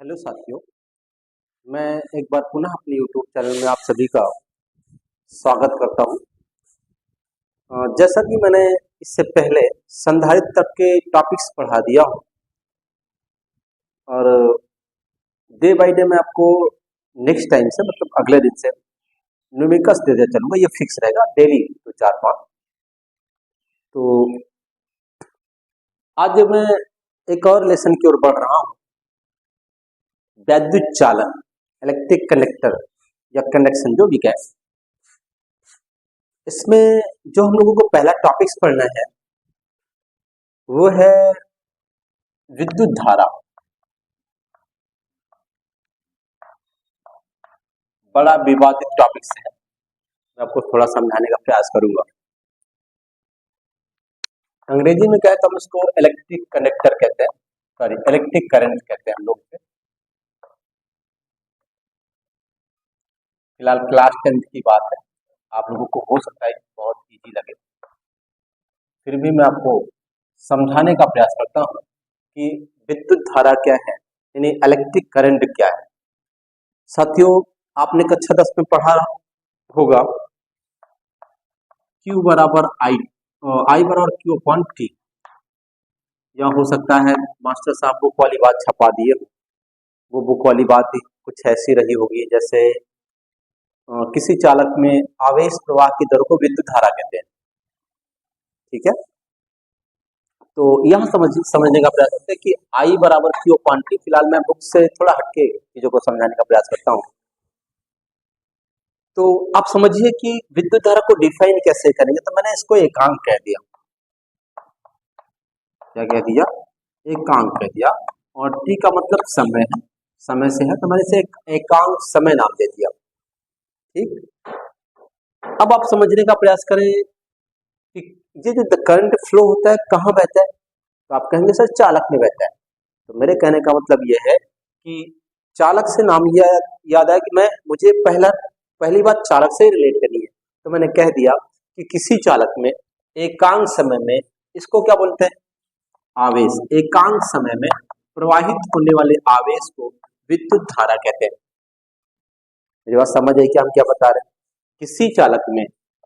Hello साथियों। मैं एक बार पुनः अपने YouTube चैनल में आप सभी का स्वागत करता हूं। जैसा कि मैंने इससे पहले संधारित्र तक के टॉपिक्स पढ़ा दिया हूं और डे बाय डे मैं आपको नेक्स्ट टाइम से मतलब अगले दिन से न्यूमेरिकल्स देते चलूंगा। ये फिक्स रहेगा डेली तो 4-5। तो आज मैं एक और लेसन की ओर बढ़ रहा हूँ। वैद्युत चालक, इलेक्ट्रिक कनेक्टर या कंडक्शन जो भी कहे, इसमें जो हम लोगों को पहला टॉपिक्स पढ़ना है वो है विद्युत धारा। बड़ा विवादित टॉपिक्स है, मैं आपको थोड़ा समझाने का प्रयास करूंगा। अंग्रेजी में क्या है तो हम इसको इलेक्ट्रिक कंडक्टर कहते हैं, सॉरी इलेक्ट्रिक करंट कहते हैं हम लोग। फिलहाल क्लास 10th की बात है, आप लोगों को हो सकता है बहुत इजी लगे, फिर भी मैं आपको समझाने का प्रयास करता हूँ कि विद्युत धारा क्या है, यानी इलेक्ट्रिक करंट क्या है। साथियों, आपने कक्षा 10 में पढ़ा होगा Q बराबर आई, आई बराबर Q अपॉन टी, या हो सकता है मास्टर साहब बुक वाली बात छपा दिए हो, वो बुक वाली बात कुछ ऐसी रही होगी जैसे किसी चालक में आवेश प्रवाह की दर को विद्युत धारा कहते हैं। ठीक है, तो यहाँ समझने का प्रयास करते हैं कि आई बराबर क्यू अपॉन टी। फिलहाल मैं बुक से थोड़ा हटके चीजों को समझाने का प्रयास करता हूँ। तो आप समझिए कि विद्युत धारा को डिफाइन कैसे करेंगे, तो मैंने इसको एकांक कह दिया। क्या कह दिया? एकांक कह दिया। और टी का मतलब समय है, समय से है, तो मैंने इसे एकांक समय नाम दे दिया। ठीक, अब आप समझने का प्रयास करें कि ये जो करंट फ्लो होता है कहाँ बहता है, तो आप कहेंगे सर चालक में बहता है। तो मेरे कहने का मतलब ये है कि चालक से नाम याद आया कि मुझे पहली बात चालक से रिलेट करनी है, तो मैंने कह दिया कि किसी चालक में एकांक समय में, इसको क्या बोलते हैं? आवेश। एकांक समय में प्रवाहित होने वाले आवेश को विद्युत धारा कहते हैं। मेरी बात समझ आई कि हम क्या बता रहे हैं? किसी चालक में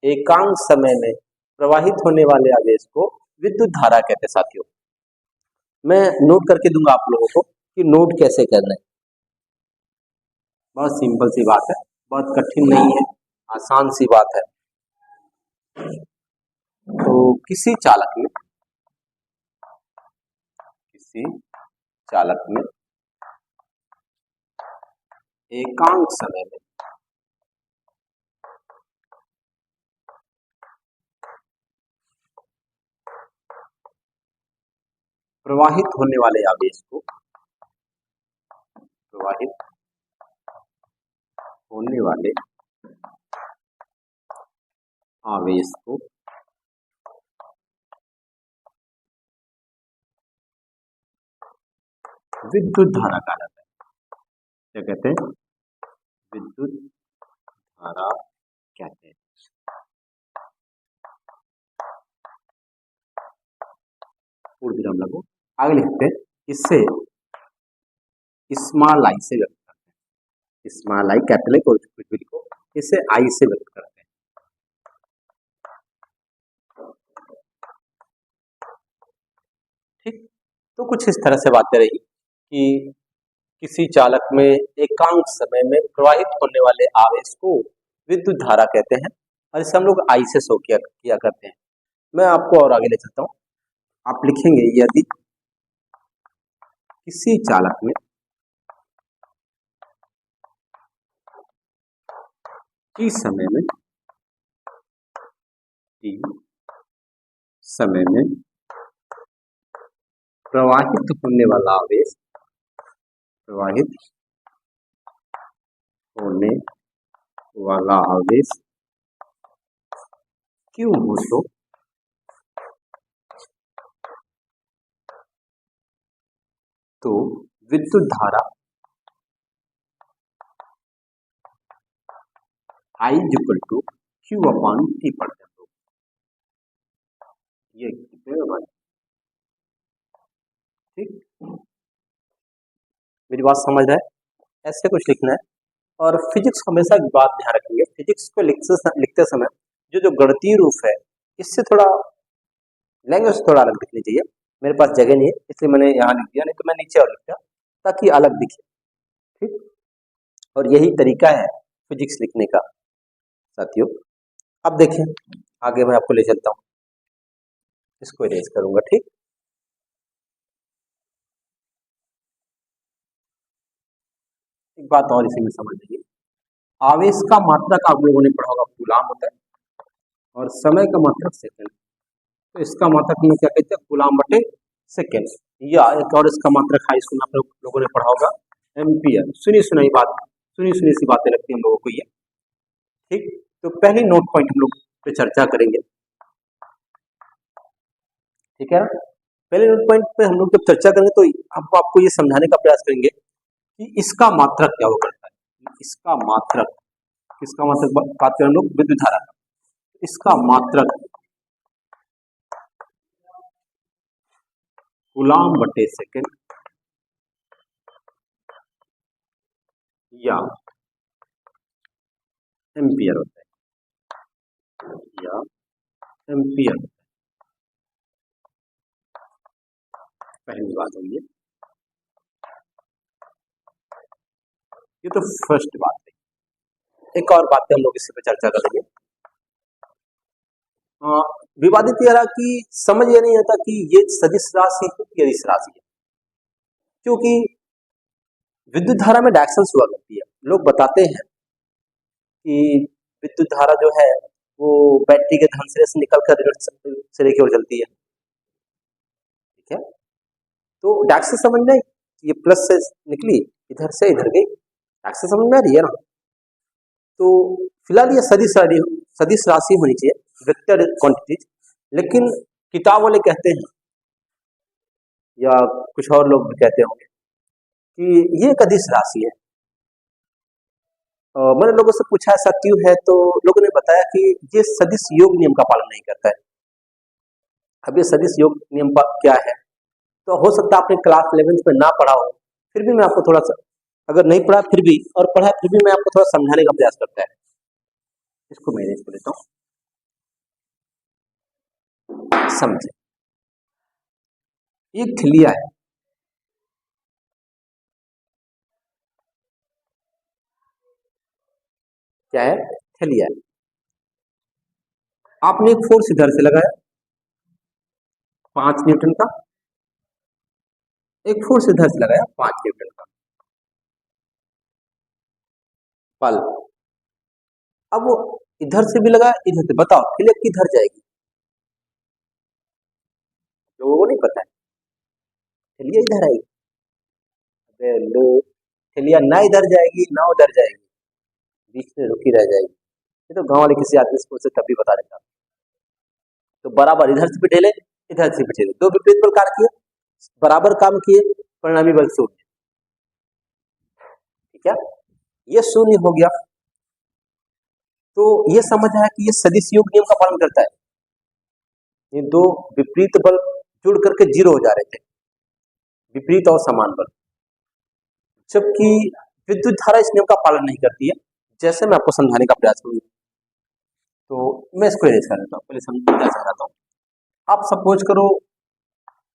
एकांक समय में प्रवाहित होने वाले आवेश को विद्युत धारा कहते हैं। साथियों, मैं नोट करके दूंगा आप लोगों को कि नोट कैसे करना है। बहुत सिंपल सी बात है, बहुत कठिन नहीं है, आसान सी बात है। तो किसी चालक में एकांक समय में प्रवाहित होने वाले आवेश को विद्युत धारा कहा जाता है। क्या कहते हैं? विद्युत धारा कहते हैं। पूर्ण विराम लगो, आगे लिखते हैं। इससे स्मॉल आई से व्यक्त करते हैं। स्मॉल आई, कैपिटल आई, कुछ भी लिखो, इसे आई से व्यक्त करते हैं। ठीक, तो कुछ इस तरह से बातें रही कि किसी चालक में एकांक समय में प्रवाहित होने वाले आवेश को विद्युत धारा कहते हैं, और इसे हम लोग आई से शो किया करते हैं। मैं आपको और आगे ले चलता हूँ। आप लिखेंगे, यदि किसी चालक में टी समय में प्रवाहित होने वाला आवेश क्यों हो, तो विद्युत धारा I equal to Q upon T पढ़ते हैं। ये ठीक, मेरी बात समझ रहे हैं? ऐसे कुछ लिखना है। और फिजिक्स को हमेशा एक बात ध्यान रखेंगे, फिजिक्स को लिखते समय जो जो गणितीय रूप है इससे थोड़ा लैंग्वेज से थोड़ा अलग दिखनी चाहिए। मेरे पास जगह नहीं है इसलिए मैंने यहाँ लिख दिया, नहीं तो मैं नीचे और लिखता ताकि अलग दिखे। ठीक, और यही तरीका है फिजिक्स लिखने का साथियों। अब देखें आगे मैं आपको ले चलता हूँ, इसको इरेज करूंगा। ठीक, एक बात और इसी में समझ लीजिए, आवेश का मात्रक आप लोगों ने पढ़ा होगा कूलाम होता है, और समय का मात्रक सेकंड। तो इसका मात्रक में क्या कहते हैं, कूलाम बटे सेकंड। या एक और इसका मात्रक हाई स्कूल में आप लोगों ने पढ़ा होगा एम्पियर। सुनी सुनाई बात, सुनी सुनी सी बातें लगती हैं हम लोगों को ये। ठीक, तो पहली नोट पॉइंट हम लोग पे चर्चा करेंगे। ठीक है ना, पहले नोट पॉइंट पे हम लोग जब चर्चा करेंगे तो हम आपको ये समझाने का प्रयास करेंगे कि इसका मात्रक क्या हो करता है। इसका मात्रक, किसका मात्रक बात करें हम लोग, विद्युत धारा का। इसका मात्रक कूलाम बटे सेकंड या एम्पियर होता है, या एम्पियर। पहली बात होगी ये, तो फर्स्ट बात है। एक और बात पे हम लोग इसी पे चर्चा करेंगे। विवादित ये रहा कि समझ ये नहीं आता कि ये सदिश राशि है कि अदिश राशि है, क्योंकि विद्युत धारा में डायरेक्शंस हुआ करती है। लोग बताते हैं कि विद्युत धारा जो है वो बैटरी के धन सिरे से निकलकर ऋण सिरे की ओर चलती है। ठीक है, तो डायरेक्शन समझना, ये प्लस से निकली इधर से इधर गई, डायरेक्शन समझ में आ रही है ना। तो फिलहाल ये सदिश राशि होनी चाहिए, वेक्टर क्वांटिटीज। लेकिन किताब वाले कहते हैं, या कुछ और लोग भी कहते होंगे कि ये एक अदिश राशि है। मैंने लोगों से पूछा ऐसा क्यों है, तो लोगों ने बताया कि ये सदिश योग नियम का पालन नहीं करता है। अब ये सदिश योग नियम क्या है, तो हो सकता है आपने क्लास 11th में ना पढ़ा हो, फिर भी मैं आपको थोड़ा सा, अगर नहीं पढ़ा फिर भी, और पढ़ा फिर भी मैं आपको थोड़ा समझाने का प्रयास करता है। इसको मैं इसको लेता हूँ, समझे। ये थिलिया है, क्या है, थिलिया है। आपने एक फोर्स इधर से लगाया 5 न्यूटन का, एक फोर्स इधर से लगाया 5 न्यूटन का बल। अब वो इधर से भी लगाया इधर से, बताओ थिलिया किधर जाएगी, लोगों को नहीं पता है। थिलिया इधर आएगी, अबे लो, थिलिया ना इधर जाएगी ना उधर जाएगी, बीच में रुकी रह जाएगी। ये तो गांव वाले किसी आदमी से तभी बता देता। तो बराबर इधर से भी ढेले इधर से भी ढेले, दो विपरीत बल कार्य किए, बराबर काम किए, परिणामी बल शून्य। ठीक है, ये शून्य हो गया। तो ये समझ आया कि ये सदिश योग नियम का पालन करता है। ये दो विपरीत बल जुड़ करके जीरो हो जा रहे थे, विपरीत और समान बल, जबकि विद्युत धारा इस नियम का पालन नहीं करती है। जैसे मैं आपको समझाने का प्रयास करूंगा, तो मैं इसको इरेज कर देता हूँ, पहले क्या समझाता हूँ। आप सपोज करो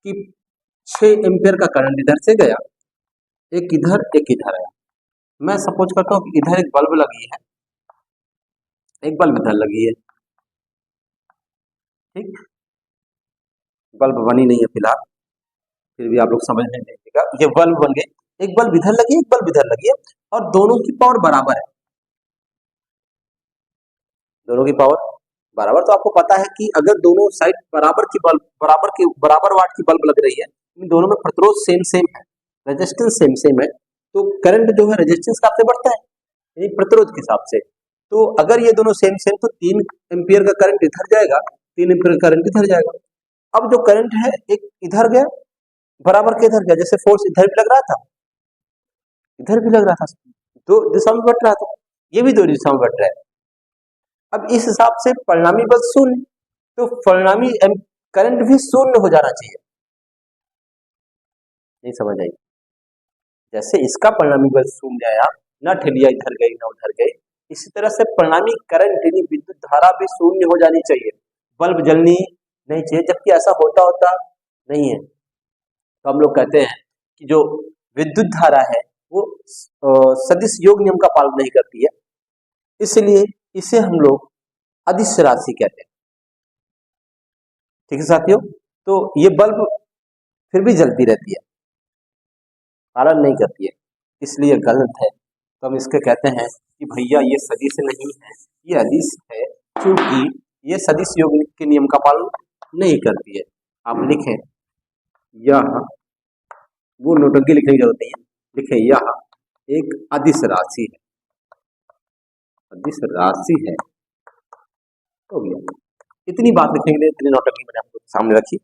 कि 6 एम्पियर का करंट इधर से गया, एक इधर आया। मैं सपोज करता हूँ कि इधर एक बल्ब लगी है, एक बल्ब इधर लगी है। ठीक, बल्ब बनी नहीं है फिलहाल, फिर भी आप लोग समझ नहीं दीजिएगा। ये बल्ब बन गए, एक बल्ब इधर लगी है, एक बल्ब इधर लगी है, और दोनों की पावर बराबर है। दोनों की पावर बराबर, तो आपको पता है कि अगर दोनों साइड बराबर वाट की बल्ब लग रही है, इन दोनों में प्रतिरोध सेम सेम है, रेजिस्टेंस सेम सेम है, तो करंट जो है रेजिस्टेंस का आपसे बढ़ता है, यानी प्रतिरोध के हिसाब से। तो अगर ये दोनों सेम सेम, तो 3 एम्पियर का करंट इधर जाएगा, 3 एम्पियर का करंट इधर जाएगा। अब जो करंट है एक इधर गया, बराबर के इधर गया, जैसे फोर्स इधर भी लग रहा था इधर भी लग रहा था, दो दिशा में बढ़ रहा था, ये भी दो दिशा में बढ़ रहा है। अब इस हिसाब से परिणामी बल शून्य, तो परिणामी करंट भी शून्य हो जाना चाहिए। नहीं समझ आई, जैसे इसका परिणामी बल शून्य आया, न ठेलिया इधर गई न उधर गई, इसी तरह से परिणामी करंट यानी विद्युत धारा भी शून्य हो जानी चाहिए, बल्ब जलनी नहीं चाहिए, जबकि ऐसा होता नहीं है। तो हम लोग कहते हैं कि जो विद्युत धारा है वो सदिश योग नियम का पालन नहीं करती है, इसलिए इसे हम लोग अदिश राशि कहते हैं। ठीक है साथियों, तो ये बल्ब फिर भी जलती रहती है, पालन नहीं करती है, इसलिए गलत है। तो हम इसके कहते हैं कि भैया ये सदिश नहीं है, ये अदिश है, क्योंकि ये सदिश योग के नियम का पालन नहीं करती है। आप लिखें यह, वो नोटंकी लिखने की जरूरत नहीं है, लिखे यह एक अदिश राशि है, अदिश राशि है, हो गया। इतनी बात लिखने के लिए इतनी नोटंकी मैंने आपको सामने रखी।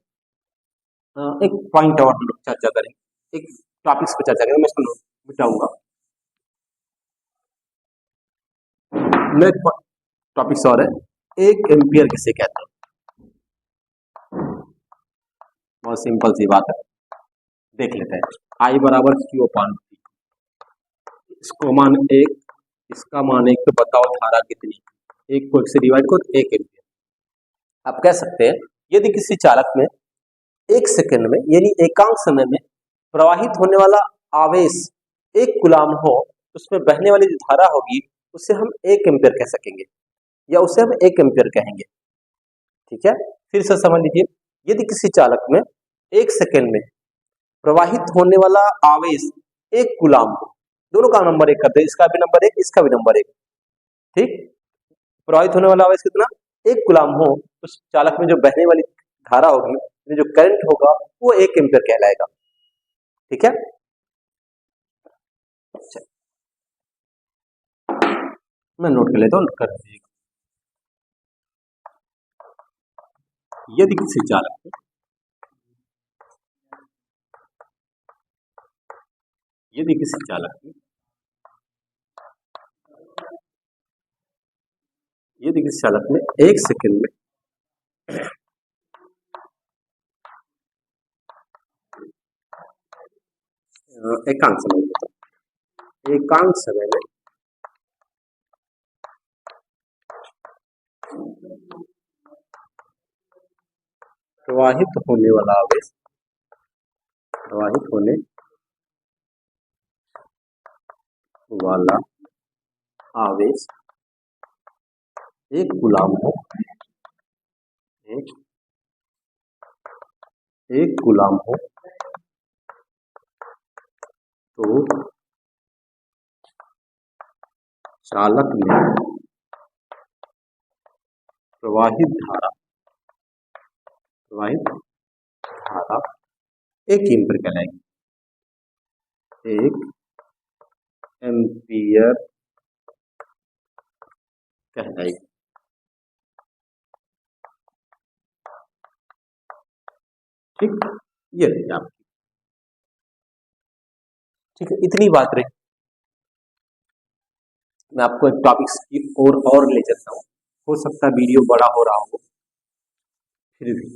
एक पॉइंट और हम लोग चर्चा करेंगे, एक टॉपिक्स पर चर्चा करेंगे, मैं इसको मिटाऊंगा। नेक्स्ट टॉपिक्स और है, एक एम्पियर किसे कहते हैं। बहुत सिंपल सी बात है, देख लेते हैं। आई बराबर क्यू अपान टी, इसको मान एक, इसका मान एक, तो बताओ धारा कितनी, एक को एक से डिवाइड करो, एक एम्पियर। आप कह सकते हैं यदि किसी चालक में एक सेकंड में यानी एकांक समय में प्रवाहित होने वाला आवेश एक कूलाम हो, उसमें बहने वाली जो धारा होगी उसे हम एक एम्पियर कह सकेंगे, या उसे हम एक एम्पियर कहेंगे। ठीक है, फिर से समझ लीजिए, यदि किसी चालक में एक सेकंड में प्रवाहित होने वाला आवेश एक कूलाम हो, दोनों का नंबर एक करते हैं, इसका भी नंबर एक, इसका भी नंबर एक। ठीक, प्रवाहित होने वाला आवेश कितना, एक कूलाम हो, उस चालक में जो बहने वाली धारा होगी, जो करंट होगा वो एक एम्पियर कहलाएगा। ठीक है, मैं नोट कर लेता हूं, कर दीजिएगा। यदि किसी चालक में यदि किसी चालक में यदि किसी चालक में एक सेकंड में एकांक समय में प्रवाहित होने वाला आवेश एक कूलाम हो, एक कूलाम हो, तो चालक में प्रवाहित धारा एक एम्पियर कहलाएगी, एक एम्पियर कहलाएगी। ठीक, ये रही आपकी। ठीक है, इतनी बात रही। मैं आपको एक टॉपिक्स की और ले चलता हूँ, हो सकता है वीडियो बड़ा हो रहा हो, फिर भी